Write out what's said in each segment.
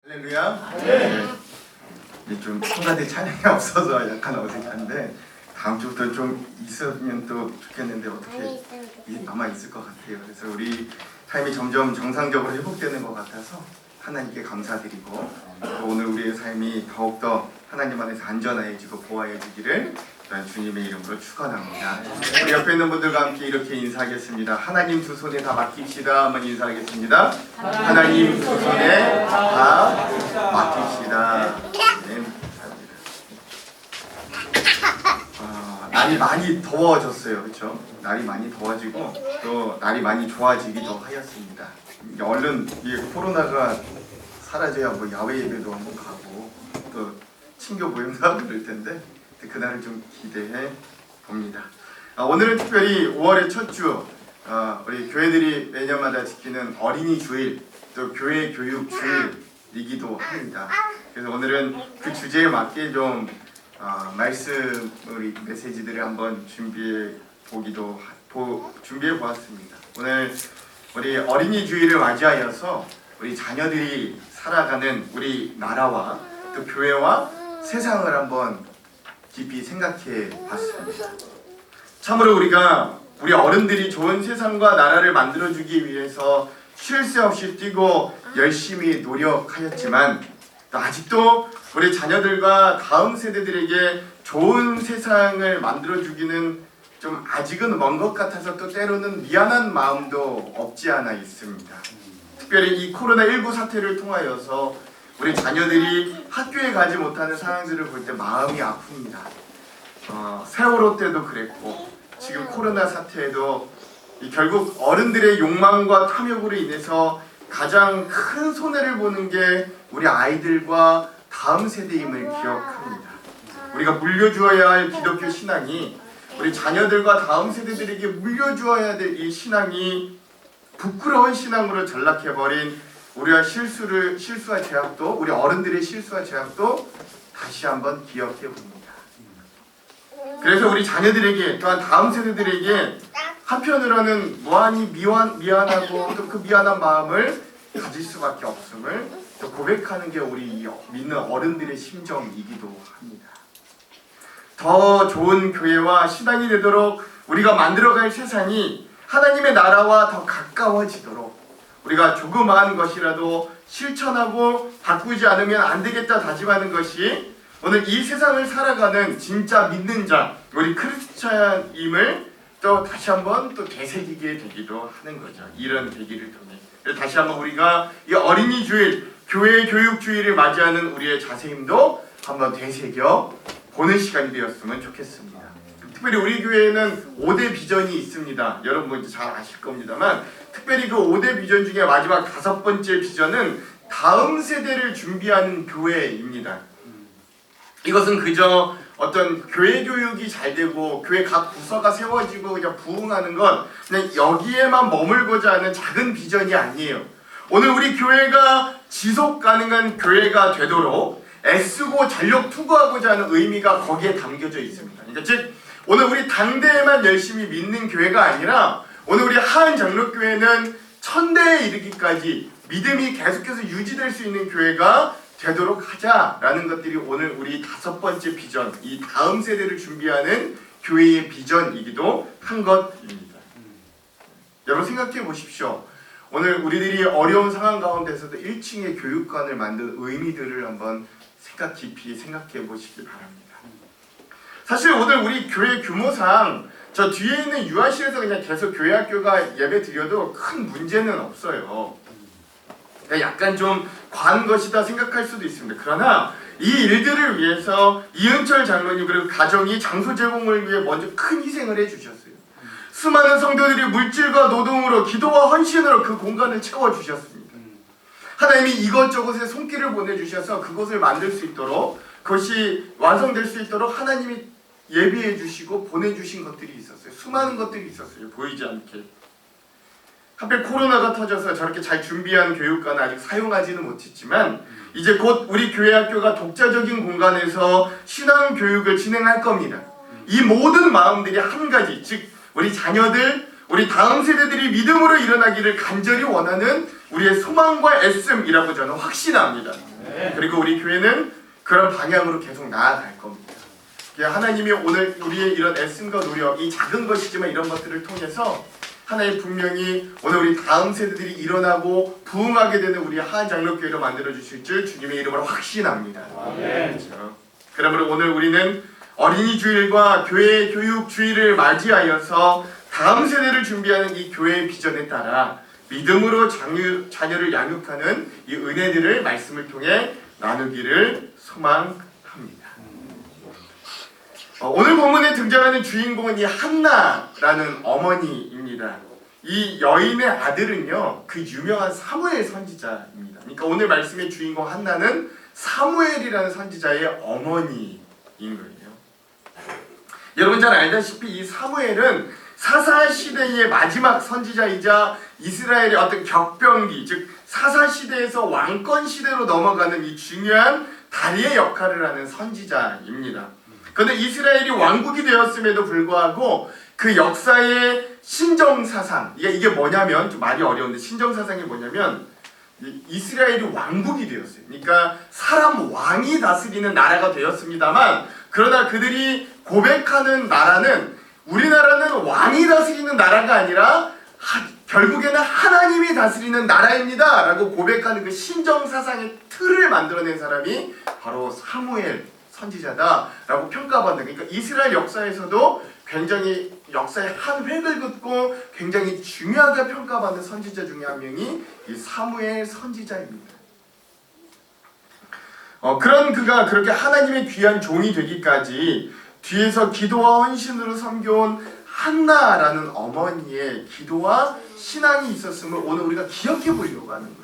할렐루야. 네. 이제 좀 성가대 찬양이 없어서 약간 어색한데 다음 주부터 좀 있으면 또 좋겠는데 어떻게 아마 있을 것 같아요. 그래서 우리 삶이 점점 정상적으로 회복되는 것 같아서 하나님께 감사드리고 또 오늘 우리의 삶이 더욱더 하나님 안에서 안전해지고 보호해지기를 주님의 이름으로 축원합니다. 우리 옆에 있는 분들과 함께 이렇게 인사하겠습니다. 하나님 두 손에 다 맡깁시다. 한번 인사하겠습니다. 하나님 두 손에 다 맡깁시다. 네, 날이 많이 더워졌어요. 그렇죠? 날이 많이 더워지고 또 날이 많이 좋아지기도 하였습니다. 얼른 이 코로나가 사라져야 뭐 야외 예배도 한번 가고 또 친교 모임도 하고 그럴 텐데 그날을 좀 기대해 봅니다. 오늘은 특별히 5월의 첫 주 우리 교회들이 매년마다 지키는 어린이 주일 또 교회 교육 주일이기도 합니다. 그래서 오늘은 그 주제에 맞게 좀 말씀 우리 메시지들을 한번 준비해 보았습니다. 오늘 우리 어린이 주일을 맞이하여서 우리 자녀들이 살아가는 우리 나라와 또 교회와 세상을 한번 깊이 생각해 봤습니다. 참으로 우리가 우리 어른들이 좋은 세상과 나라를 만들어주기 위해서 쉴 새 없이 뛰고 열심히 노력하였지만 또 아직도 우리 자녀들과 다음 세대들에게 좋은 세상을 만들어주기는 좀 아직은 먼 것 같아서 또 때로는 미안한 마음도 없지 않아 있습니다. 특별히 이 코로나19 사태를 통하여서 우리 자녀들이 학교에 가지 못하는 상황들을 볼 때 마음이 아픕니다. 세월호 때도 그랬고 지금 코로나 사태에도 결국 어른들의 욕망과 탐욕으로 인해서 가장 큰 손해를 보는 게 우리 아이들과 다음 세대임을 기억합니다. 우리가 물려주어야 할 기독교 신앙이 우리 자녀들과 다음 세대들에게 물려주어야 될 이 신앙이 부끄러운 신앙으로 전락해버린 우리가 실수와 죄악도 우리 어른들의 실수와 죄악도 다시 한번 기억해 봅니다. 그래서 우리 자녀들에게 또한 다음 세대들에게 한편으로는 무한히 미안하고 또 그 미안한 마음을 가질 수밖에 없음을 또 고백하는 게 우리 믿는 어른들의 심정이기도 합니다. 더 좋은 교회와 신앙이 되도록 우리가 만들어갈 세상이 하나님의 나라와 더 가까워지도록 우리가 조그마한 것이라도 실천하고 바꾸지 않으면 안 되겠다 다짐하는 것이 오늘 이 세상을 살아가는 진짜 믿는 자, 우리 크리스찬임을 또 다시 한번 또 되새기게 되기도 하는 거죠. 이런 계기를 통해. 그래서 다시 한번 우리가 이 어린이 주일, 교회 교육 주일을 맞이하는 우리의 자세힘도 한번 되새겨 보는 시간이 되었으면 좋겠습니다. 특별히 우리 교회에는 5대 비전이 있습니다. 여러분 이제 잘 아실 겁니다만 특별히 그 5대 비전 중에 마지막 5번째 비전은 다음 세대를 준비하는 교회입니다. 이것은 그저 어떤 교회 교육이 잘 되고 교회 각 부서가 세워지고 그냥 부흥하는 건 그냥 여기에만 머물고자 하는 작은 비전이 아니에요. 오늘 우리 교회가 지속 가능한 교회가 되도록 애쓰고 전력 투구하고자 하는 의미가 거기에 담겨져 있습니다. 그러니까 즉 오늘 우리 당대에만 열심히 믿는 교회가 아니라 오늘 우리 하은 장로교회는 천대에 이르기까지 믿음이 계속해서 유지될 수 있는 교회가 되도록 하자라는 것들이 오늘 우리 5번째 비전, 이 다음 세대를 준비하는 교회의 비전이기도 한 것입니다. 여러분 생각해 보십시오. 오늘 우리들이 어려운 상황 가운데서도 1층의 교육관을 만든 의미들을 한번 깊이 생각해 보시기 바랍니다. 사실 오늘 우리 교회 규모상 저 뒤에 있는 유아실에서 그냥 계속 교회 학교가 예배 드려도 큰 문제는 없어요. 약간 좀 과한 것이다 생각할 수도 있습니다. 그러나 이 일들을 위해서 이은철 장로님 그리고 가정이 장소 제공을 위해 먼저 큰 희생을 해주셨어요. 수많은 성도들이 물질과 노동으로 기도와 헌신으로 그 공간을 채워주셨습니다. 하나님이 이것저것에 손길을 보내주셔서 그것을 만들 수 있도록 그것이 완성될 수 있도록 하나님이 예비해 주시고 보내주신 것들이 있었어요. 수많은 것들이 있었어요. 보이지 않게. 하필 코로나가 터져서 저렇게 잘 준비한 교육관은 아직 사용하지는 못했지만 이제 곧 우리 교회 학교가 독자적인 공간에서 신앙 교육을 진행할 겁니다. 이 모든 마음들이 한 가지, 즉 우리 자녀들, 우리 다음 세대들이 믿음으로 일어나기를 간절히 원하는 우리의 소망과 애씀이라고 저는 확신합니다. 그리고 우리 교회는 그런 방향으로 계속 나아갈 겁니다. 하나님이 오늘 우리의 이런 애씀과 노력, 이 작은 것이지만 이런 것들을 통해서 하나님 분명히 오늘 우리 다음 세대들이 일어나고 부흥하게 되는 우리 하안장로교회로 만들어주실 줄 주님의 이름으로 확신합니다. 그렇죠? 그러므로 오늘 우리는 어린이 주일과 교회 교육 주일을 맞이하여서 다음 세대를 준비하는 이 교회의 비전에 따라 믿음으로 자녀를 양육하는 이 은혜들을 말씀을 통해 나누기를 소망합니다. 오늘 본문에 등장하는 주인공은 이 한나라는 어머니입니다. 이 여인의 아들은요, 그 유명한 사무엘 선지자입니다. 그러니까 오늘 말씀의 주인공 한나는 사무엘이라는 선지자의 어머니인 거예요. 여러분 잘 알다시피 이 사무엘은 사사시대의 마지막 선지자이자 이스라엘의 어떤 격변기, 즉 사사시대에서 왕권시대로 넘어가는 이 중요한 다리의 역할을 하는 선지자입니다. 그런데 이스라엘이 왕국이 되었음에도 불구하고 그 역사의 신정사상, 이게 뭐냐면, 좀 말이 어려운데 신정사상이 뭐냐면 이스라엘이 왕국이 되었어요. 그러니까 사람 왕이 다스리는 나라가 되었습니다만, 그러나 그들이 고백하는 나라는, 우리나라는 왕이 다스리는 나라가 아니라 결국에는 하나님이 다스리는 나라입니다 라고 고백하는 그 신정사상의 틀을 만들어낸 사람이 바로 사무엘 선지자다 라고 평가받는, 그러니까 이스라엘 역사에서도 굉장히 역사의 한 획을 긋고 굉장히 중요하게 평가받는 선지자 중에 한 명이 이 사무엘 선지자입니다. 그런 그가 그렇게 하나님의 귀한 종이 되기까지 뒤에서 기도와 헌신으로 섬겨온 한나라는 어머니의 기도와 신앙이 있었음을 오늘 우리가 기억해 보려고 하는 거예요.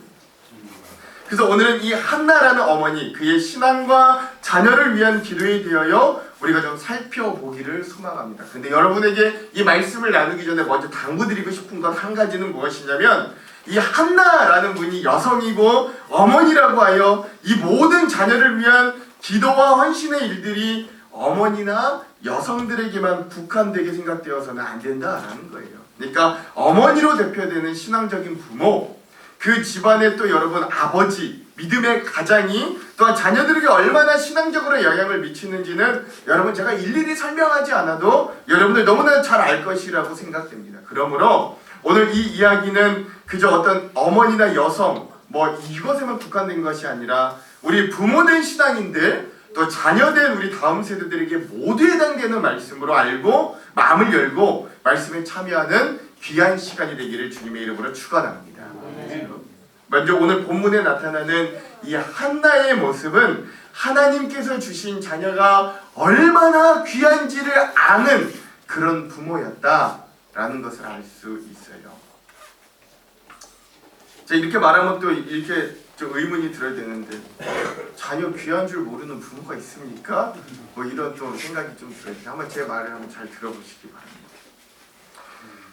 그래서 오늘은 이 한나라는 어머니, 그의 신앙과 자녀를 위한 기도에 대하여 우리가 좀 살펴보기를 소망합니다. 근데 여러분에게 이 말씀을 나누기 전에 먼저 당부드리고 싶은 건 한 가지는 무엇이냐면, 이 한나라는 분이 여성이고 어머니라고 하여 이 모든 자녀를 위한 기도와 헌신의 일들이 어머니나 여성들에게만 국한되게 생각되어서는 안 된다라는 거예요. 그러니까 어머니로 대표되는 신앙적인 부모, 그 집안에 또 여러분 아버지, 믿음의 가장이 또한 자녀들에게 얼마나 신앙적으로 영향을 미치는지는 여러분 제가 일일이 설명하지 않아도 여러분들 너무나 잘 알 것이라고 생각됩니다. 그러므로 오늘 이 이야기는 그저 어떤 어머니나 여성 이것에만 국한된 것이 아니라 우리 부모된 신앙인들 또 자녀된 우리 다음 세대들에게 모두 해당되는 말씀으로 알고 마음을 열고 말씀에 참여하는 귀한 시간이 되기를 주님의 이름으로 축원합니다. 먼저 오늘 본문에 나타나는 이 한나의 모습은 하나님께서 주신 자녀가 얼마나 귀한지를 아는 그런 부모였다라는 것을 알 수 있어요. 제가 이렇게 말하면 또 이렇게 좀 의문이 들어야 되는데, 자녀 귀한 줄 모르는 부모가 있습니까? 이런 좀 생각이 좀 들어요. 한번 제 말을 한번 잘 들어보시기 바랍니다.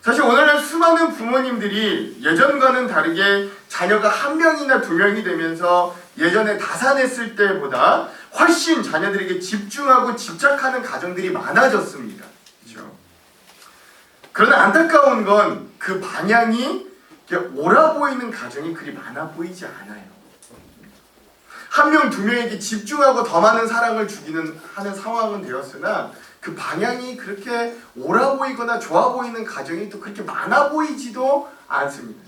사실 오늘날 수많은 부모님들이 예전과는 다르게 자녀가 한 명이나 두 명이 되면서 예전에 다산했을 때보다 훨씬 자녀들에게 집중하고 집착하는 가정들이 많아졌습니다. 그렇죠? 그러나 안타까운 건 그 방향이 옳아 보이는 가정이 그리 많아 보이지 않아요. 한 명, 두 명에게 집중하고 더 많은 사랑을 하는 상황은 되었으나 그 방향이 그렇게 옳아 보이거나 좋아 보이는 가정이 또 그렇게 많아 보이지도 않습니다.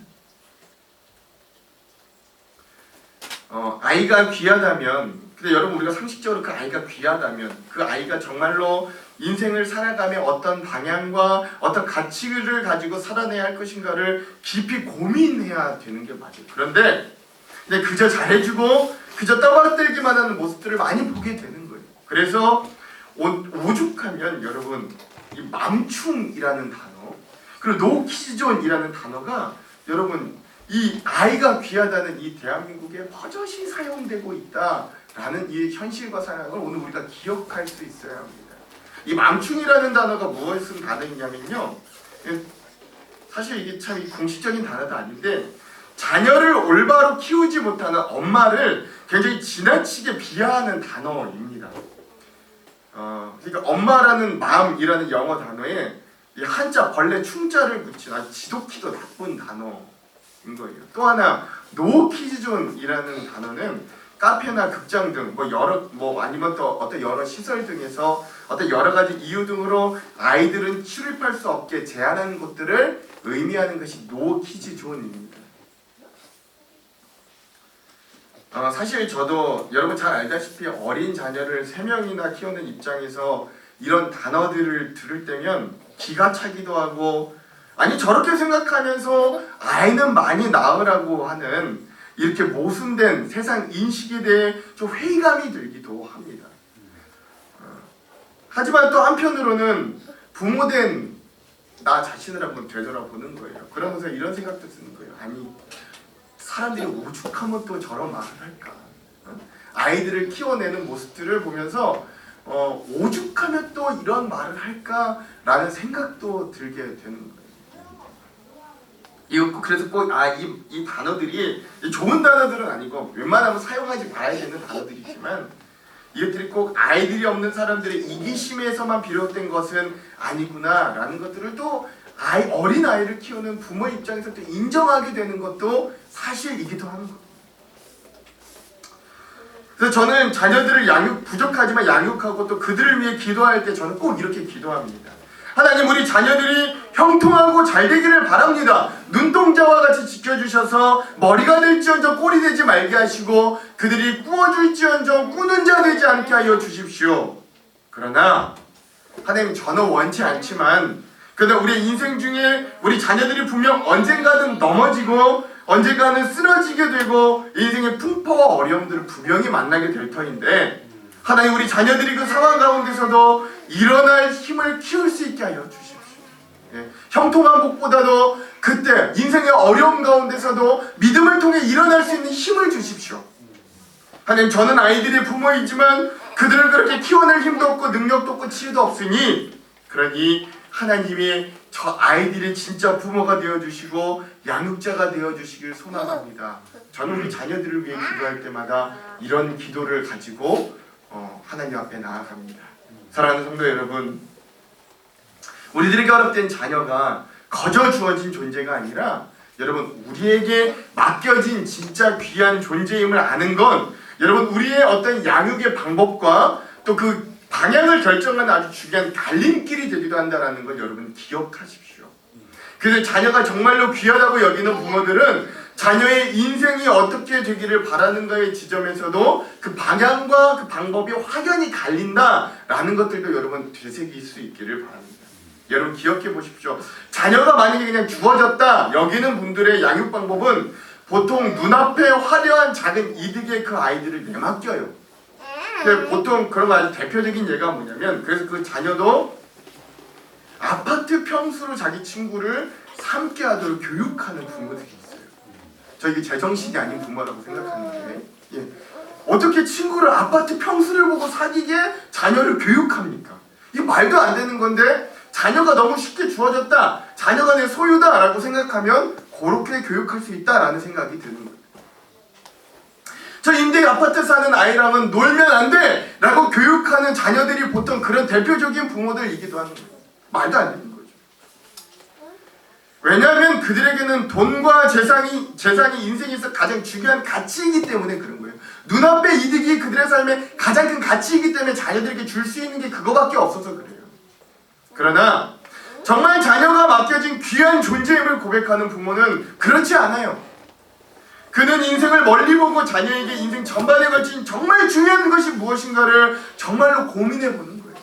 아이가 귀하다면, 근데 여러분 우리가 상식적으로 그 아이가 귀하다면 그 아이가 정말로 인생을 살아가며 어떤 방향과 어떤 가치를 가지고 살아내야 할 것인가를 깊이 고민해야 되는 게 맞아요. 그런데 그냥 그저 잘해주고 그저 떠받들기만 하는 모습들을 많이 보게 되는 거예요. 그래서 오죽하면 여러분 이 맘충이라는 단어, 그리고 노키존이라는 단어가 여러분 이 아이가 귀하다는 이 대한민국에 버젓이 사용되고 있다라는 이 현실과 상황을 오늘 우리가 기억할 수 있어야 합니다. 이 맘충이라는 단어가 무엇을 단어이냐면요, 사실 이게 참 공식적인 단어도 아닌데 자녀를 올바로 키우지 못하는 엄마를 굉장히 지나치게 비하하는 단어입니다. 그러니까 엄마라는 마음이라는 영어 단어에 이 한자 벌레 충자를 붙인 아주 지독히도 나쁜 단어인 거예요. 또 하나 노키즈존이라는 단어는 카페나 극장 등 아니면 또 어떤 여러 시설 등에서 어떤 여러 가지 이유 등으로 아이들은 출입할 수 없게 제한하는 것들을 의미하는 것이 노키즈존입니다. 사실 저도 여러분 잘 알다시피 어린 자녀를 3명이나 키우는 입장에서 이런 단어들을 들을 때면 기가 차기도 하고, 아니 저렇게 생각하면서 아이는 많이 낳으라고 하는 이렇게 모순된 세상 인식에 대해 좀 회의감이 들기도 합니다. 하지만 또 한편으로는 부모된 나 자신을 한번 되돌아보는 거예요. 그러면서 이런 생각도 드는 거예요. 아니 사람들이 오죽하면 또 저런 말을 할까? 아이들을 키워내는 모습들을 보면서 오죽하면 또 이런 말을 할까라는 생각도 들게 되는 거예요. 그래서 꼭 이 단어들이 좋은 단어들은 아니고 웬만하면 사용하지 말아야 되는 단어들이지만 이것들이 꼭 아이들이 없는 사람들의 이기심에서만 비롯된 것은 아니구나라는 것들을 또 어린 아이를 키우는 부모 입장에서 또 인정하게 되는 것도 사실이기도 하는 거예요. 그래서 저는 자녀들을 부족하지만 양육하고 또 그들을 위해 기도할 때 저는 꼭 이렇게 기도합니다. 하나님, 우리 자녀들이 형통하고 잘 되기를 바랍니다. 눈동자와 같이 지켜주셔서 머리가 될지언정 꼴이 되지 말게 하시고 그들이 꾸어줄지언정 꾸는 자 되지 않게 하여 주십시오. 그러나 하나님, 저는 원치 않지만 그러나 우리 인생 중에 우리 자녀들이 분명 언젠가는 넘어지고 언젠가는 쓰러지게 되고 인생의 풍파와 어려움들을 분명히 만나게 될 터인데, 하나님, 우리 자녀들이 그 상황 가운데서도 일어날 힘을 키울 수 있게 하여 주십시오. 형통한 복보다도 그때 인생의 어려움 가운데서도 믿음을 통해 일어날 수 있는 힘을 주십시오. 하나님, 저는 아이들의 부모이지만 그들을 그렇게 키워낼 힘도 없고 능력도 없고 지혜도 없으니, 그러니 하나님이 저 아이들의 진짜 부모가 되어주시고 양육자가 되어주시길 소망합니다. 저는 우리 자녀들을 위해 기도할 때마다 이런 기도를 가지고 하나님 앞에 나아갑니다. 사랑하는 성도 여러분, 우리들에게 허락된 자녀가 거저 주어진 존재가 아니라 여러분, 우리에게 맡겨진 진짜 귀한 존재임을 아는 건 여러분, 우리의 어떤 양육의 방법과 또 그 방향을 결정하는 아주 중요한 갈림길이 되기도 한다는 걸 여러분 기억하십시오. 그래서 자녀가 정말로 귀하다고 여기는 부모들은 자녀의 인생이 어떻게 되기를 바라는가의 지점에서도 그 방향과 그 방법이 확연히 갈린다라는 것들도 여러분 되새길 수 있기를 바랍니다. 여러분 기억해 보십시오. 자녀가 만약에 그냥 주어졌다 여기는 분들의 양육 방법은 보통 눈앞에 화려한 작은 이득에 그 아이들을 내맡겨요. 보통 그런 거 아주 대표적인 예가 뭐냐면, 그래서 그 자녀도 아파트 평수로 자기 친구를 삼게 하도록 교육하는 부모들이 있어요. 저 이게 제정신이 아닌 부모라고 생각하는데, 어떻게 친구를 아파트 평수를 보고 사귀게 자녀를 교육합니까? 이게 말도 안 되는 건데, 자녀가 너무 쉽게 주어졌다, 자녀가 내 소유다 라고 생각하면 그렇게 교육할 수 있다라는 생각이 드는 거예요. 저 임대 아파트 사는 아이랑은 놀면 안 돼! 라고 교육하는 자녀들이 보통 그런 대표적인 부모들이기도 하는 거예요. 말도 안 되는 거죠. 왜냐하면 그들에게는 돈과 재산이 인생에서 가장 중요한 가치이기 때문에 그런 거예요. 눈앞의 이득이 그들의 삶의 가장 큰 가치이기 때문에 자녀들에게 줄 수 있는 게 그거밖에 없어서 그래요. 그러나 정말 자녀가 맡겨진 귀한 존재임을 고백하는 부모는 그렇지 않아요. 그는 인생을 멀리 보고 자녀에게 인생 전반에 걸친 정말 중요한 것이 무엇인가를 정말로 고민해 보는 거예요.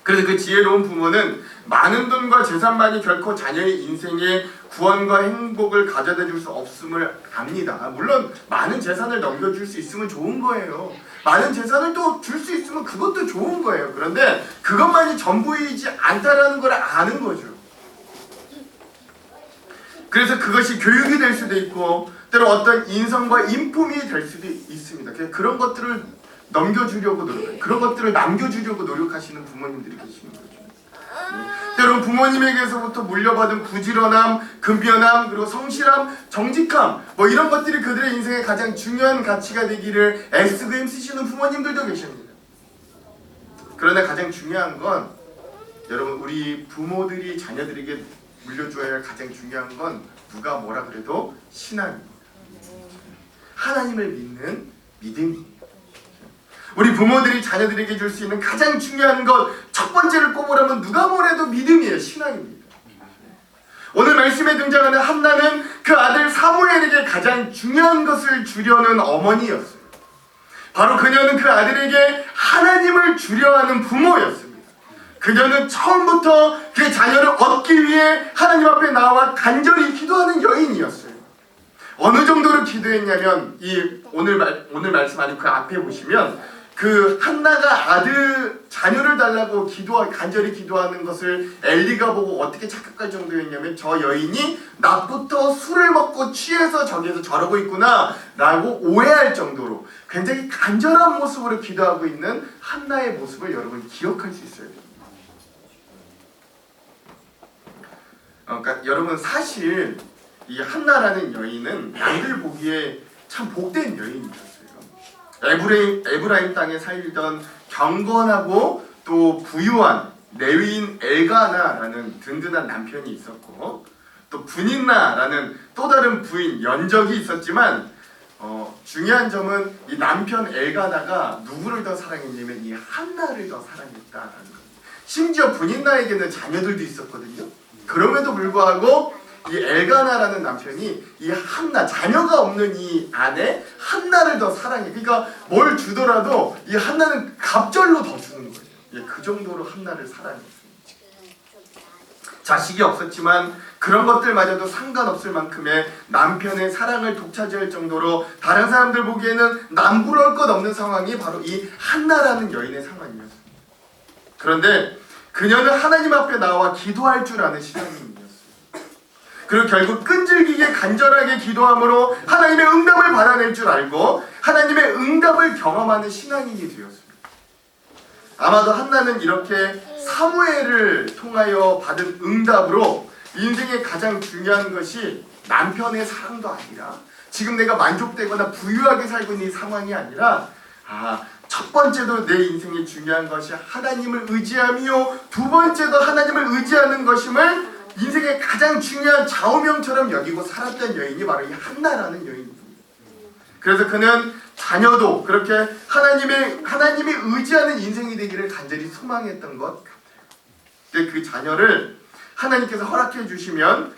그래서 그 지혜로운 부모는 많은 돈과 재산만이 결코 자녀의 인생에 구원과 행복을 가져다 줄 수 없음을 압니다. 물론 많은 재산을 넘겨줄 수 있으면 좋은 거예요. 많은 재산을 또 줄 수 있으면 그것도 좋은 거예요. 그런데 그것만이 전부이지 않다라는 걸 아는 거죠. 그래서 그것이 교육이 될 수도 있고 때로 어떤 인성과 인품이 될 수도 있습니다. 그런 것들을 넘겨주려고 노력해요. 그런 것들을 남겨주려고 노력하시는 부모님들이 계시는 거죠. 때로는 부모님에게서부터 물려받은 부지런함, 근면함, 그리고 성실함, 정직함, 이런 것들이 그들의 인생의 가장 중요한 가치가 되기를 애쓰고 힘쓰시는 부모님들도 계십니다. 그러나 가장 중요한 건 여러분 우리 부모들이 자녀들에게 물려줘야 할 가장 중요한 건 누가 뭐라 그래도 신앙입니다. 하나님을 믿는 믿음입니다. 우리 부모들이 자녀들에게 줄 수 있는 가장 중요한 것 첫 번째를 꼽으라면 누가 뭐래도 믿음이에요. 신앙입니다. 오늘 말씀에 등장하는 한나는 그 아들 사무엘에게 가장 중요한 것을 주려는 어머니였어요. 바로 그녀는 그 아들에게 하나님을 주려 하는 부모였습니다. 그녀는 처음부터 그 자녀를 얻기 위해 하나님 앞에 나와 간절히 기도하는 여인이었어요. 어느 정도로 기도했냐면 오늘 말씀 아닌 그 앞에 보시면 그 한나가 자녀를 달라고 간절히 기도하는 것을 엘리가 보고 어떻게 착각할 정도였냐면 저 여인이 낮부터 술을 먹고 취해서 저기에서 저러고 있구나 라고 오해할 정도로 굉장히 간절한 모습으로 기도하고 있는 한나의 모습을 여러분 기억할 수 있어야 됩니다. 그러니까 여러분 사실 이 한나라는 여인은 남들 보기에 참 복된 여인이었어요. 에브라임 땅에 살던 경건하고 또 부유한 레위인 엘가나라는 든든한 남편이 있었고 또 분인나라는 또 다른 부인 연적이 있었지만 중요한 점은 이 남편 엘가나가 누구를 더 사랑했냐면 이 한나를 더 사랑했다라는 겁니다. 심지어 분인나에게는 자녀들도 있었거든요. 그럼에도 불구하고 이 엘가나라는 남편이 이 한나, 자녀가 없는 이 아내 한나를 더 사랑해. 그러니까 뭘 주더라도 이 한나는 갑절로 더 주는 거예요. 예, 그 정도로 한나를 사랑했습니다. 자식이 없었지만 그런 것들마저도 상관없을 만큼의 남편의 사랑을 독차지할 정도로 다른 사람들 보기에는 남부러울 것 없는 상황이 바로 이 한나라는 여인의 상황이었습니다. 그런데 그녀는 하나님 앞에 나와 기도할 줄 아는 신앙인이었어요. 그리고 결국 끈질기게 간절하게 기도함으로 하나님의 응답을 받아낼 줄 알고 하나님의 응답을 경험하는 신앙인이 되었습니다. 아마도 한나는 이렇게 사무엘을 통하여 받은 응답으로 인생의 가장 중요한 것이 남편의 사랑도 아니라 지금 내가 만족되거나 부유하게 살고 있는 이 상황이 아니라 첫 번째도 내 인생에 중요한 것이 하나님을 의지하며 두 번째도 하나님을 의지하는 것임을 인생의 가장 중요한 좌우명처럼 여기고 살았던 여인이 바로 이 한나라는 여인입니다. 그래서 그는 자녀도 그렇게 하나님이 의지하는 인생이 되기를 간절히 소망했던 것 같아요. 근데 그 자녀를 하나님께서 허락해 주시면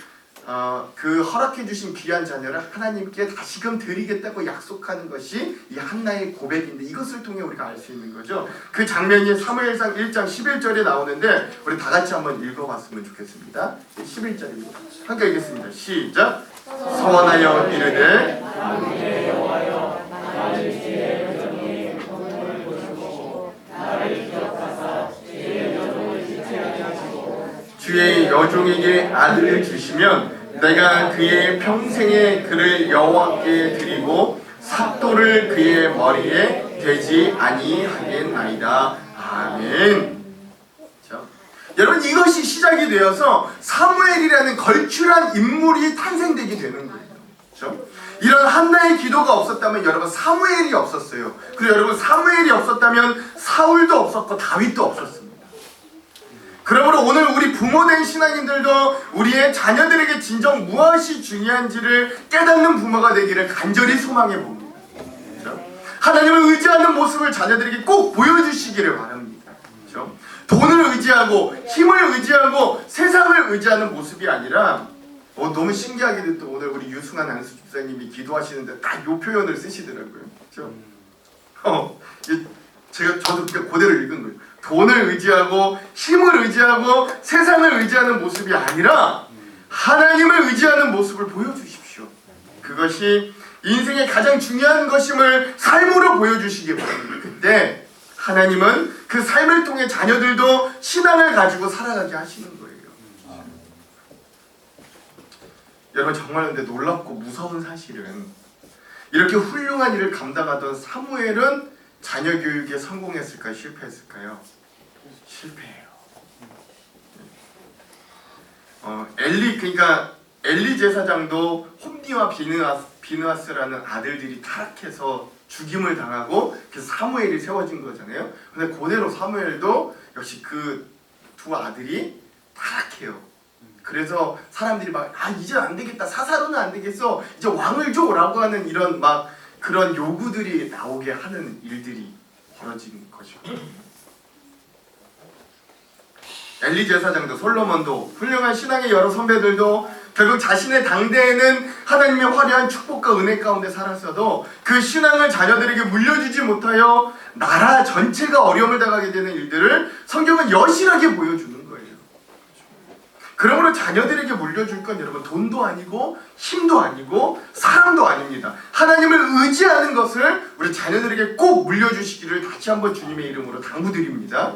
그 허락해 주신 귀한 자녀를 하나님께 다시금 드리겠다고 약속하는 것이 이 한나의 고백인데 이것을 통해 우리가 알 수 있는 거죠. 그 장면이 사무엘상 1장 11절에 나오는데 우리 다 같이 한번 읽어봤으면 좋겠습니다. 11절입니다. 함께 읽겠습니다. 시작. 서원하여 이르되 주의 여종에게 아들을 주시면 내가 그의 평생에 그를 여호와께 드리고 삭도를 그의 머리에 대지 아니하겠나이다. 아멘. 그렇죠? 여러분 이것이 시작이 되어서 사무엘이라는 걸출한 인물이 탄생되게 되는 거예요. 그렇죠? 이런 한나의 기도가 없었다면 여러분 사무엘이 없었어요. 그리고 여러분 사무엘이 없었다면 사울도 없었고 다윗도 없었습니다. 그러므로 오늘 우리 부모된 신앙인들도 우리의 자녀들에게 진정 무엇이 중요한지를 깨닫는 부모가 되기를 간절히 소망해 봅니다. 그렇죠? 하나님을 의지하는 모습을 자녀들에게 꼭 보여주시기를 바랍니다. 그렇죠? 돈을 의지하고 힘을 의지하고 세상을 의지하는 모습이 아니라 너무 신기하게도 또 오늘 우리 유승환 안수 집사님이 기도하시는데 딱 이 표현을 쓰시더라고요. 그렇죠? 저도 그대로 읽은 거예요. 돈을 의지하고 힘을 의지하고 세상을 의지하는 모습이 아니라 하나님을 의지하는 모습을 보여주십시오. 그것이 인생의 가장 중요한 것임을 삶으로 보여주시기 바랍니다. 그때 하나님은 그 삶을 통해 자녀들도 신앙을 가지고 살아가게 하시는 거예요. 여러분 정말 근데 놀랍고 무서운 사실은 이렇게 훌륭한 일을 감당하던 사무엘은 자녀 교육에 성공했을까요? 실패했을까요? 실패해요. 엘리 제사장도 홈니와 비느하스라는 아들들이 타락해서 죽임을 당하고 그래서 사무엘이 세워진 거잖아요. 근데 그대로 사무엘도 역시 그 두 아들이 타락해요. 그래서 사람들이 막 이제 안 되겠다, 사사로는 안 되겠어, 이제 왕을 줘라고 하는 이런 막 그런 요구들이 나오게 하는 일들이 벌어진 거죠. 엘리 제사장도 솔로몬도 훌륭한 신앙의 여러 선배들도 결국 자신의 당대에는 하나님의 화려한 축복과 은혜 가운데 살았어도 그 신앙을 자녀들에게 물려주지 못하여 나라 전체가 어려움을 당하게 되는 일들을 성경은 여실하게 보여주는 거예요. 그러므로 자녀들에게 물려줄 건 여러분 돈도 아니고 힘도 아니고 사랑도 아닙니다. 하나님을 의지하는 것을 우리 자녀들에게 꼭 물려주시기를 다시 한번 주님의 이름으로 당부드립니다.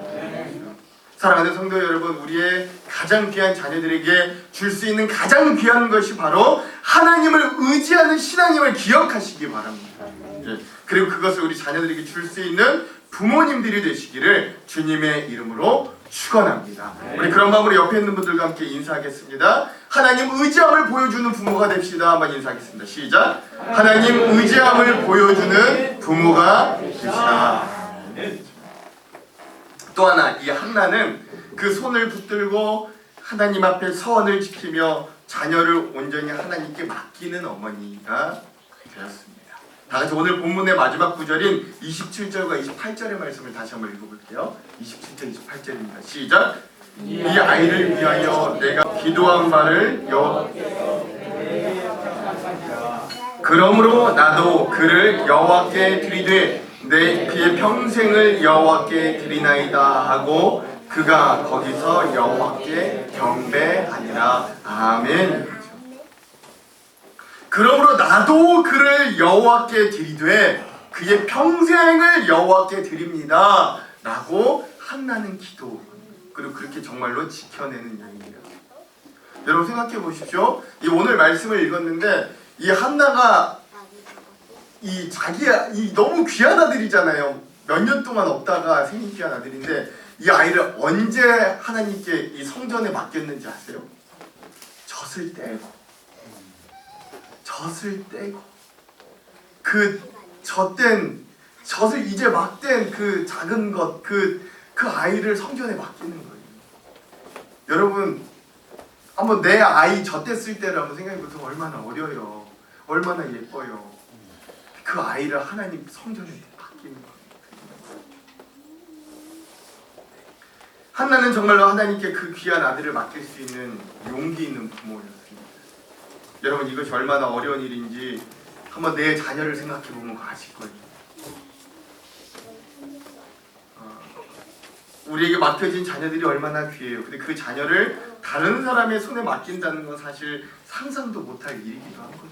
사랑하는 성도 여러분, 우리의 가장 귀한 자녀들에게 줄 수 있는 가장 귀한 것이 바로 하나님을 의지하는 신앙임을 기억하시기 바랍니다. 그리고 그것을 우리 자녀들에게 줄 수 있는 부모님들이 되시기를 주님의 이름으로 축원합니다. 우리 그런 마음으로 옆에 있는 분들과 함께 인사하겠습니다. 하나님 의지함을 보여주는 부모가 됩시다. 한번 인사하겠습니다. 시작. 하나님 의지함을 보여주는 부모가 됩시다. 또 하나, 이 한나는 그 손을 붙들고 하나님 앞에 서원을 지키며 자녀를 온전히 하나님께 맡기는 어머니가 되었습니다. 다 같이 오늘 본문의 마지막 구절인 27절과 28절의 말씀을 다시 한번 읽어볼게요. 27절, 28절입니다. 시작. 이 아이를 위하여 내가 기도한 바를 그러므로 나도 그를 여호와께 드리되 내 그의 평생을 여호와께 드리나이다 하고 그가 거기서 여호와께 경배하니라. 아멘. 그러므로 나도 그를 여호와께 드리되 그의 평생을 여호와께 드립니다 라고 한나는 기도, 그리고 그렇게 정말로 지켜내는 여인이에요. 여러분 생각해 보십시오. 이 오늘 말씀을 읽었는데 이 한나가 이 너무 귀한 아들이잖아요. 몇 년 동안 없다가 생긴 귀한 아들인데 이 아이를 언제 하나님께 이 성전에 맡겼는지 아세요? 젖을 떼고 그 젖을 이제 막 뗀 그 작은 것, 그 아이를 성전에 맡기는 거예요. 여러분 한번 내 아이 젖댔을 때를 한번 생각해 보세요. 얼마나 어려요, 얼마나 예뻐요. 그 아이를 하나님 성전에 맡기는 거예요. 한나는 정말로 하나님께 그 귀한 아들을 맡길 수 있는 용기 있는 부모였습니다. 여러분 이것이 얼마나 어려운 일인지 한번 내 자녀를 생각해 보면 아실 거예요. 우리에게 맡겨진 자녀들이 얼마나 귀해요. 근데 그 자녀를 다른 사람의 손에 맡긴다는 건 사실 상상도 못할 일이기도 한 거죠.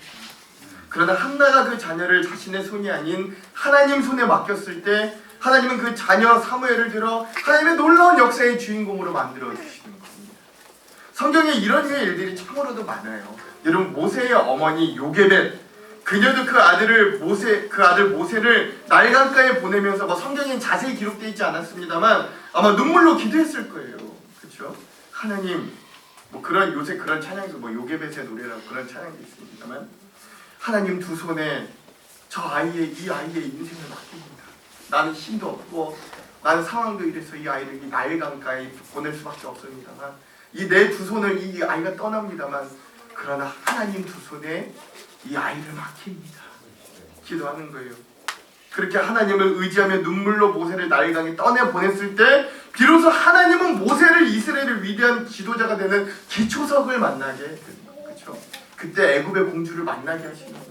그러나 한나가 그 자녀를 자신의 손이 아닌 하나님 손에 맡겼을 때 하나님은 그 자녀 사무엘을 들어 하나님의 놀라운 역사의 주인공으로 만들어 주시는 겁니다. 성경에 이런 류의 일들이 참으로도 많아요. 여러분 모세의 어머니 요게벳, 그녀도 그 아들 모세를 날강가에 보내면서 성경엔 자세히 기록되어 있지 않았습니다만 아마 눈물로 기도했을 거예요. 그렇죠? 하나님, 그런 요새 그런 찬양도 요게벳의 노래라고 그런 찬양도 있습니다만 하나님 두 손에 이 아이의 인생을 맡깁니다. 나는 힘도 없고 나는 상황도 이래서 이 아이를 이 나일강가에 보낼 수밖에 없습니다만 이 내 두 손을 이 아이가 떠납니다만 그러나 하나님 두 손에 이 아이를 맡깁니다. 기도하는 거예요. 그렇게 하나님을 의지하며 눈물로 모세를 나일강에 떠내보냈을 때 비로소 하나님은 모세를 이스라엘의 위대한 지도자가 되는 기초석을 만나게 됩니다. 그렇죠? 그때 애굽의 공주를 만나게 하시는 거죠.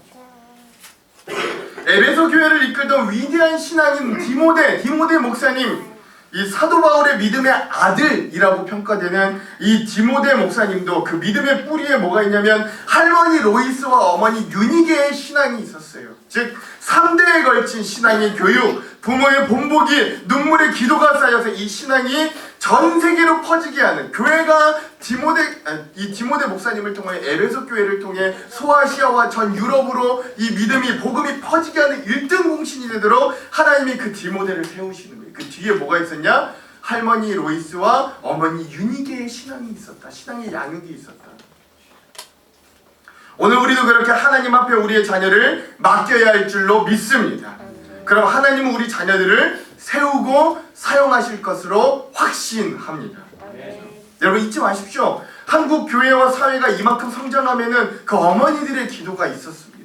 에베소 교회를 이끌던 위대한 신앙인 디모데 목사님, 이 사도 바울의 믿음의 아들이라고 평가되는 이 디모데 목사님도 그 믿음의 뿌리에 뭐가 있냐면 할머니 로이스와 어머니 유니게의 신앙이 있었어요. 즉 3대에 걸친 신앙의 교육, 부모의 본보기, 눈물의 기도가 쌓여서 이 신앙이 전 세계로 퍼지게 하는, 교회가 디모데 목사님을 통해 에베소 교회를 통해 소아시아와 전 유럽으로 이 믿음이 복음이 퍼지게 하는 1등 공신이 되도록 하나님이 그 디모데를 세우시는 거예요. 그 뒤에 뭐가 있었냐? 할머니 로이스와 어머니 유니게의 신앙이 있었다. 신앙의 양육이 있었다. 오늘 우리도 그렇게 하나님 앞에 우리의 자녀를 맡겨야 할 줄로 믿습니다. 그럼 하나님은 우리 자녀들을 세우고 사용하실 것으로 확신합니다. 여러분 잊지 마십시오. 한국 교회와 사회가 이만큼 성장하면은 그 어머니들의 기도가 있었습니다.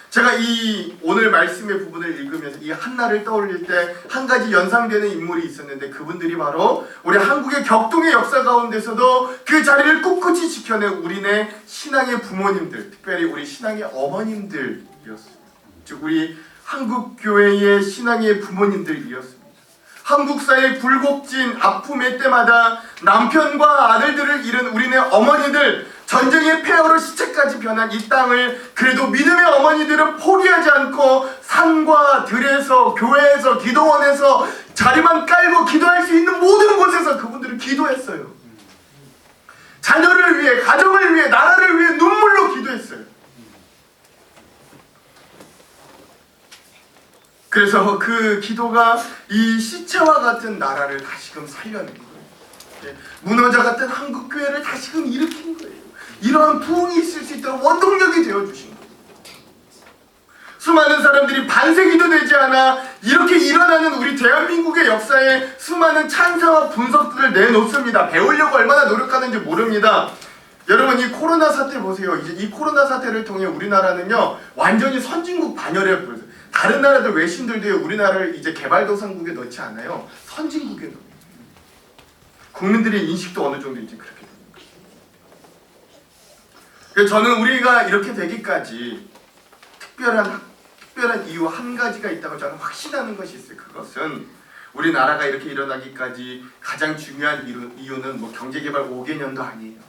제가 이 오늘 말씀의 부분을 읽으면서 이 한나를 떠올릴 때 한 가지 연상되는 인물이 있었는데 그분들이 바로 우리 한국의 격동의 역사 가운데서도 그 자리를 꿋꿋이 지켜낸 우리네 신앙의 부모님들, 특별히 우리 신앙의 어머님들이었습니다. 즉 우리 한국 교회의 신앙의 부모님들이었습니다. 한국 사회의 굴곡진 아픔의 때마다 남편과 아들들을 잃은 우리네 어머니들, 전쟁의 폐허로 시체까지 변한 이 땅을 그래도 믿음의 어머니들은 포기하지 않고 산과 들에서 교회에서 기도원에서 자리만 깔고 기도할 수 있는 모든 곳에서 그분들은 기도했어요. 자녀를 위해, 가정을 위해, 나라를 위해 눈물로 기도했어요. 그래서 그 기도가 이 시체와 같은 나라를 다시금 살려낸 거예요. 무너져 갔던 한국교회를 다시금 일으킨 거예요. 이러한 부흥이 있을 수 있도록 원동력이 되어주신 거예요. 수많은 사람들이 반세기도 되지 않아 이렇게 일어나는 우리 대한민국의 역사에 수많은 찬사와 분석들을 내놓습니다. 배우려고 얼마나 노력하는지 모릅니다. 여러분 이 코로나 사태 보세요. 이제 이 코로나 사태를 통해 우리나라는요 완전히 선진국 반열에 보여요. 다른 나라들 외신들도요 우리나라를 이제 개발도상국에 넣지 않아요. 선진국에 넣어요. 국민들의 인식도 어느 정도 이제 그렇게 됩니다. 그래서 저는 우리가 이렇게 되기까지 특별한 이유 한 가지가 있다고 저는 확신하는 것이 있어요. 그것은 우리나라가 이렇게 일어나기까지 가장 중요한 이유는 뭐 경제개발 5개년도 아니에요.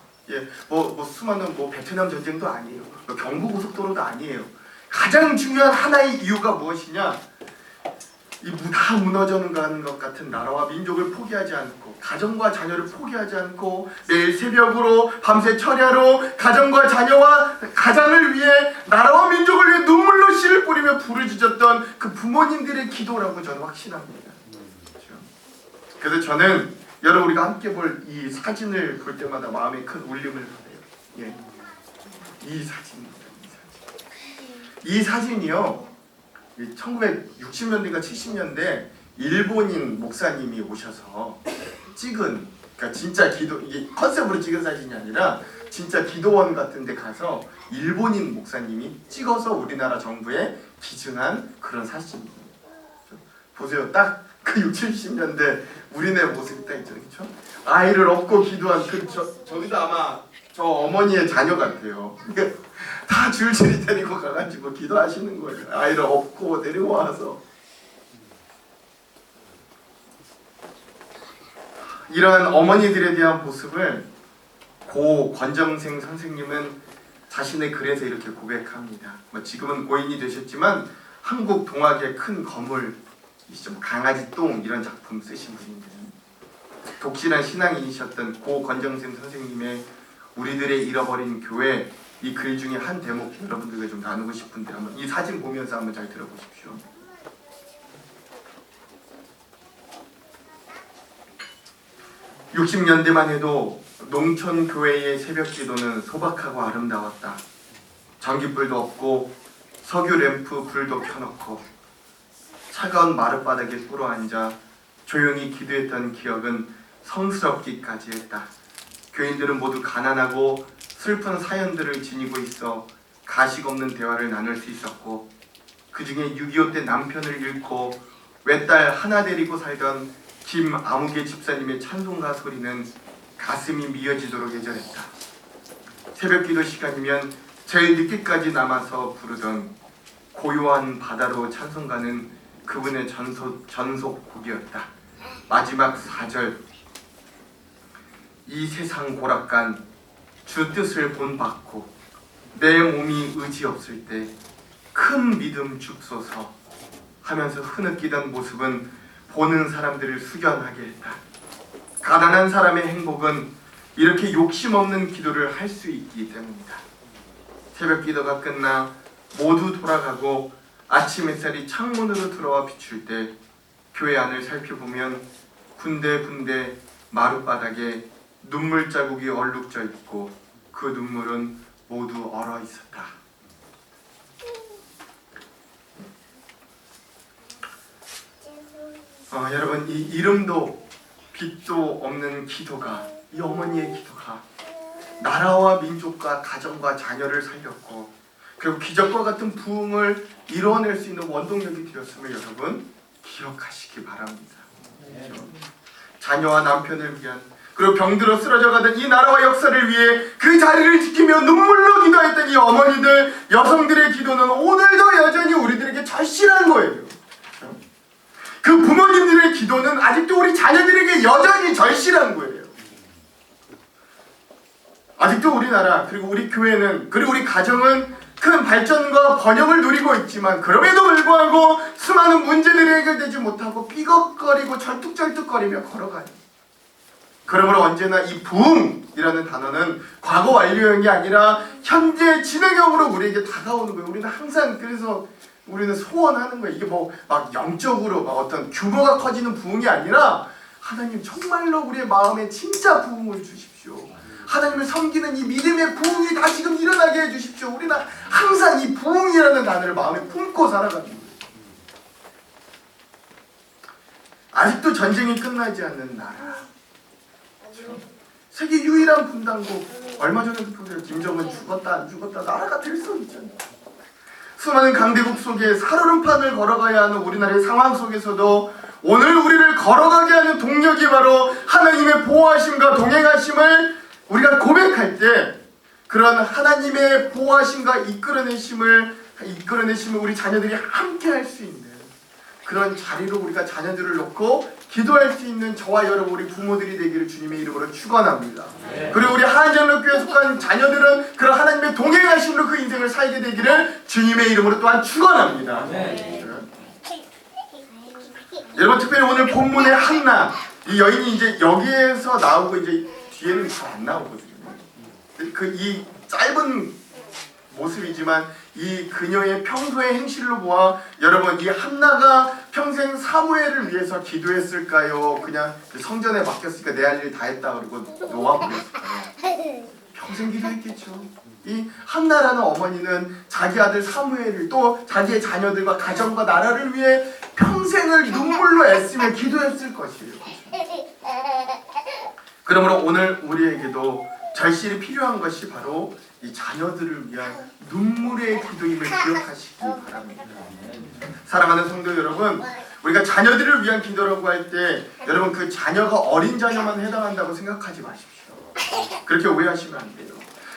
뭐 수많은 베트남 전쟁도 아니에요. 경부고속도로도 아니에요. 가장 중요한 하나의 이유가 무엇이냐? 다 무너져가는 것 같은 나라와 민족을 포기하지 않고 가정과 자녀를 포기하지 않고 매일 새벽으로 밤새 철야로 가정과 자녀와 가장을 위해 나라와 민족을 위해 눈물로 씨를 뿌리며 부르짖었던 그 부모님들의 기도라고 저는 확신합니다. 그렇죠? 그래서 저는 여러분 우리가 함께 볼 이 사진을 볼 때마다 마음에 큰 울림을 받아요. 이 사진입니다. 이 사진이요 1960년대인가 70년대 일본인 목사님이 오셔서 찍은, 그러니까 진짜 이게 컨셉으로 찍은 사진이 아니라 진짜 기도원 같은 데 가서 일본인 목사님이 찍어서 우리나라 정부에 기증한 그런 사진입니다. 보세요. 딱 그 60, 70년대 우리네 모습이 딱 있죠. 그렇죠? 아이를 업고 기도한 저기도 아마 저 어머니의 자녀 같아요. 다 줄줄이 데리고 가가지고 기도하시는 거예요. 아이를 업고 데리고 와서. 이러한 어머니들에 대한 모습을 고 권정생 선생님은 자신의 글에서 이렇게 고백합니다. 지금은 고인이 되셨지만 한국 동학의 큰 거물이시죠. 강아지 똥 이런 작품 쓰신 분인데 독실한 신앙인이셨던 고 권정생 선생님의 우리들의 잃어버린 교회 이 글 중에 한 대목 여러분들과 좀 나누고 싶은데 한번 이 사진 보면서 한번 잘 들어보십시오. 60년대만 해도 농촌 교회의 새벽 기도는 소박하고 아름다웠다. 전기불도 없고 석유 램프 불도 켜놓고 차가운 마룻바닥에 꿇어앉아 조용히 기도했던 기억은 성스럽기까지 했다. 교인들은 모두 가난하고 슬픈 사연들을 지니고 있어 가식 없는 대화를 나눌 수 있었고 그 중에 6.25 때 남편을 잃고 외딸 하나 데리고 살던 김아무개 집사님의 찬송가 소리는 가슴이 미어지도록 애절했다. 새벽 기도 시간이면 제일 늦게까지 남아서 부르던 고요한 바다로 찬송가는 그분의 전속곡이었다. 마지막 4절 이 세상 고락간 주 뜻을 본받고 내 몸이 의지 없을 때 큰 믿음 줍소서 하면서 흐느끼던 모습은 보는 사람들을 숙연하게 했다. 가난한 사람의 행복은 이렇게 욕심 없는 기도를 할 수 있기 때문이다. 새벽 기도가 끝나 모두 돌아가고 아침 햇살이 창문으로 들어와 비출 때 교회 안을 살펴보면 군데군데 마룻바닥에 눈물 자국이 얼룩져 있고 그 눈물은 모두 얼어 있었다. 여러분 이 이름도 빛도 없는 기도가, 이 어머니의 기도가 나라와 민족과 가정과 자녀를 살렸고 그리고 기적과 같은 부흥을 이루어낼 수 있는 원동력이 되었음을 여러분 기억하시기 바랍니다. 그렇죠? 자녀와 남편을 위한, 그리고 병들어 쓰러져가던 이 나라와 역사를 위해 그 자리를 지키며 눈물로 기도했던 이 어머니들, 여성들의 기도는 오늘도 여전히 우리들에게 절실한 거예요. 그렇죠? 그 부모님들의 기도는 아직도 우리 자녀들에게 여전히 절실한 거예요. 아직도 우리나라, 그리고 우리 교회는, 그리고 우리 가정은 큰 발전과 번영을 누리고 있지만 그럼에도 불구하고 수많은 문제들이 해결되지 못하고 삐걱거리고 절뚝절뚝거리며 걸어가요. 그러므로 언제나 이 부흥이라는 단어는 과거 완료형이 아니라 현재 진행형으로 우리에게 다가오는 거예요. 우리는 항상 그래서 우리는 소원하는 거예요. 이게 뭐 막 영적으로 막 어떤 규모가 커지는 부흥이 아니라 하나님 정말로 우리의 마음에 진짜 부흥을 주십시오. 하나님을 섬기는 이 믿음의 부흥이 다시금 일어나게 해주십시오. 우리는 항상 이 부흥이라는 단어를 마음에 품고 살아가는 거예요. 아직도 전쟁이 끝나지 않는 나라. 세계 유일한 분단국. 얼마 전에도 보세요. 김정은 죽었다 안 죽었다 나라가 될 수 있잖아요. 수많은 강대국 속에 살얼음판을 걸어가야 하는 우리나라의 상황 속에서도 오늘 우리를 걸어가게 하는 동력이 바로 하나님의 보호하심과 동행하심을 우리가 고백할 때 그런 하나님의 보호하심과 이끌어내심을 우리 자녀들이 함께 할 수 있는 그런 자리로 우리가 자녀들을 놓고 기도할 수 있는 저와 여러분 우리 부모들이 되기를 주님의 이름으로 축원합니다. 그리고 우리 하나님교회에 속한 자녀들은 그런 하나님의 동행하심으로 그 인생을 살게 되기를 주님의 이름으로 또한 축원합니다. 여러분 특별히 오늘 본문의 한나, 이 여인이 이제 여기에서 나오고 이제 뒤에는 잘 안 나오거든요. 이 짧은 모습이지만 이 그녀의 평소의 행실로 보아 여러분 이 한나가 평생 사무엘을 위해서 기도했을까요? 그냥 성전에 맡겼으니까 내 할 일 다 했다 그리고 놓아버렸을까요? 평생 기도했겠죠. 이 한나라는 어머니는 자기 아들 사무엘을 또 자기의 자녀들과 가정과 나라를 위해 평생을 눈물로 애쓰며 기도했을 것이에요. 그러므로 오늘 우리에게도 절실히 필요한 것이 바로 이 자녀들을 위한 눈물의 기도임을 기억하시기 바랍니다. 사랑하는 성도 여러분, 우리가 자녀들을 위한 기도라고 할 때 여러분 그 자녀가 어린 자녀만 해당한다고 생각하지 마십시오. 그렇게 오해하시면 안 돼요.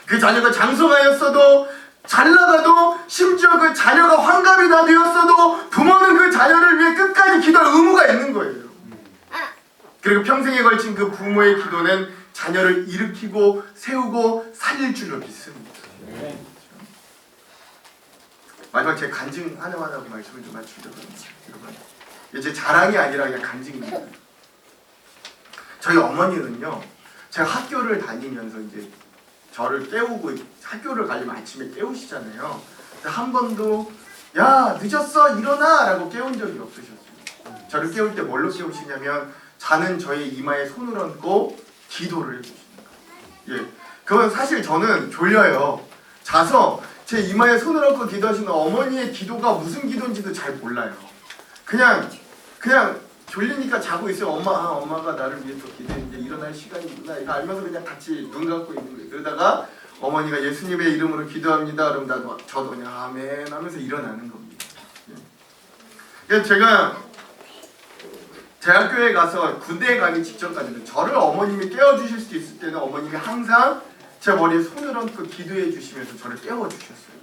그 자녀가 장성하였어도 잘 나가도 심지어 그 자녀가 환갑이 다 되었어도 부모는 그 자녀를 위해 끝까지 기도할 의무가 있는 거예요. 그리고 평생에 걸친 그 부모의 기도는 자녀를 일으키고 세우고 살릴 줄로 믿습니다. 마지막 제 간증 하나하나고 말씀을 좀 맞추려고 합니다. 이제 자랑이 아니라 그냥 간증입니다. 저희 어머니는요, 제가 학교를 다니면서 이제 저를 깨우고 학교를 가려면 아침에 깨우시잖아요. 한 번도 야 늦었어 일어나 라고 깨운 적이 없으셨어요. 저를 깨울 때 뭘로 깨우시냐면 자는 저의 이마에 손을 얹고 기도를 해주시는 거예요. 예, 그건 사실 저는 졸려요. 자서 제 이마에 손을 얹고 기도하시는 어머니의 기도가 무슨 기도인지도 잘 몰라요. 그냥 졸리니까 자고 있어요. 엄마가 나를 위해 또 기도했는데 일어날 시간이구나 이거 알면서 그냥 같이 눈 감고 있는 거예요. 그러다가 어머니가 예수님의 이름으로 기도합니다. 그럼 저도 그냥 아멘 하면서 일어나는 겁니다. 예. 제가 대학교에 가서 군대에 가기 직전까지는 저를 어머님이 깨워주실 수 있을 때는 어머님이 항상 제 머리에 손을 얹고 기도해 주시면서 저를 깨워주셨어요.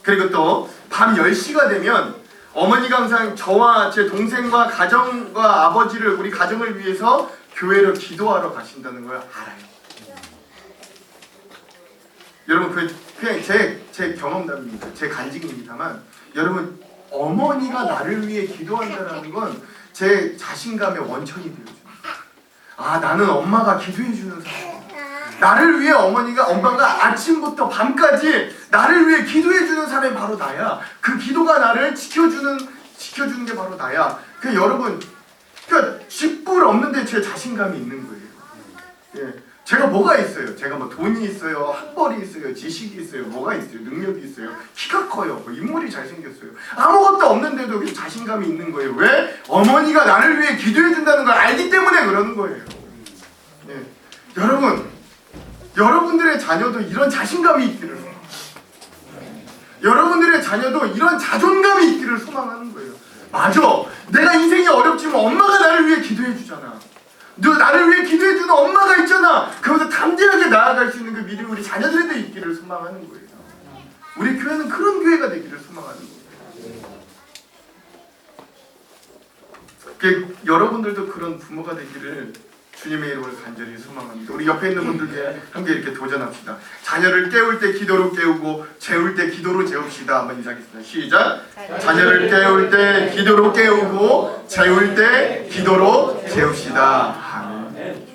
그리고 또 밤 10시가 되면 어머니가 항상 저와 제 동생과 가정과 아버지를 우리 가정을 위해서 교회로 기도하러 가신다는 걸 알아요. 여러분 그냥 제 경험담입니다. 제 간증입니다만 여러분 어머니가 나를 위해 기도한다는 건 제 자신감의 원천이 되어줍니다. 아 나는 엄마가 기도해주는 사람. 나를 위해 엄마가 아침부터 밤까지 나를 위해 기도해주는 사람이 바로 나야. 그 기도가 나를 지켜주는 게 바로 나야. 여러분 쥐뿔 없는데 제 자신감이 있는 거예요. 예. 제가 뭐가 있어요? 제가 뭐 돈이 있어요, 학벌이 있어요, 지식이 있어요, 뭐가 있어요, 능력이 있어요, 키가 커요, 뭐 인물이 잘생겼어요. 아무것도 없는데도 그 자신감이 있는 거예요. 왜? 어머니가 나를 위해 기도해 준다는 걸 알기 때문에 그러는 거예요. 네. 여러분들의 자녀도 이런 자신감이 있기를 소망합니다. 여러분들의 자녀도 이런 자존감이 있기를 소망하는 거예요. 맞아. 내가 인생이 어렵지만 엄마가 나를 위해 기도해 주잖아. 너 나를 위해 기도해 주는 엄마가 있잖아. 그러면서 담대하게 나아갈 수 있는 그 믿음이 우리 자녀들에도 있기를 소망하는 거예요. 우리 교회는 그런 교회가 되기를 소망하는 거예요. 여러분들도 그런 부모가 되기를 주님의 이름으로 간절히 소망합니다. 우리 옆에 있는 분들께 함께 이렇게 도전합시다. 자녀를 깨울 때 기도로 깨우고 재울 때 기도로 재웁시다. 한번 인사하겠습니다. 시작. 자녀를 깨울 때 기도로 깨우고 재울 때 기도로 재웁시다. 아멘.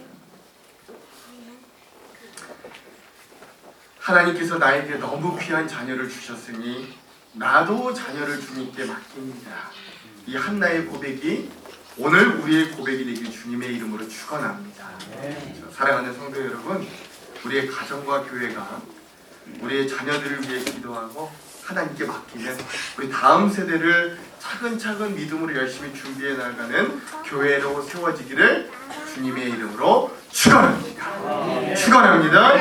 하나님께서 나에게 너무 귀한 자녀를 주셨으니 나도 자녀를 주님께 맡깁니다. 이 한나의 고백이 오늘 우리의 고백이 되길 주님의 이름으로 축원합니다. 사랑하는 성도 여러분, 우리의 가정과 교회가 우리의 자녀들을 위해 기도하고 하나님께 맡기는 우리 다음 세대를 차근차근 믿음으로 열심히 준비해 나가는 교회로 세워지기를 주님의 이름으로 축원합니다. 축원합니다.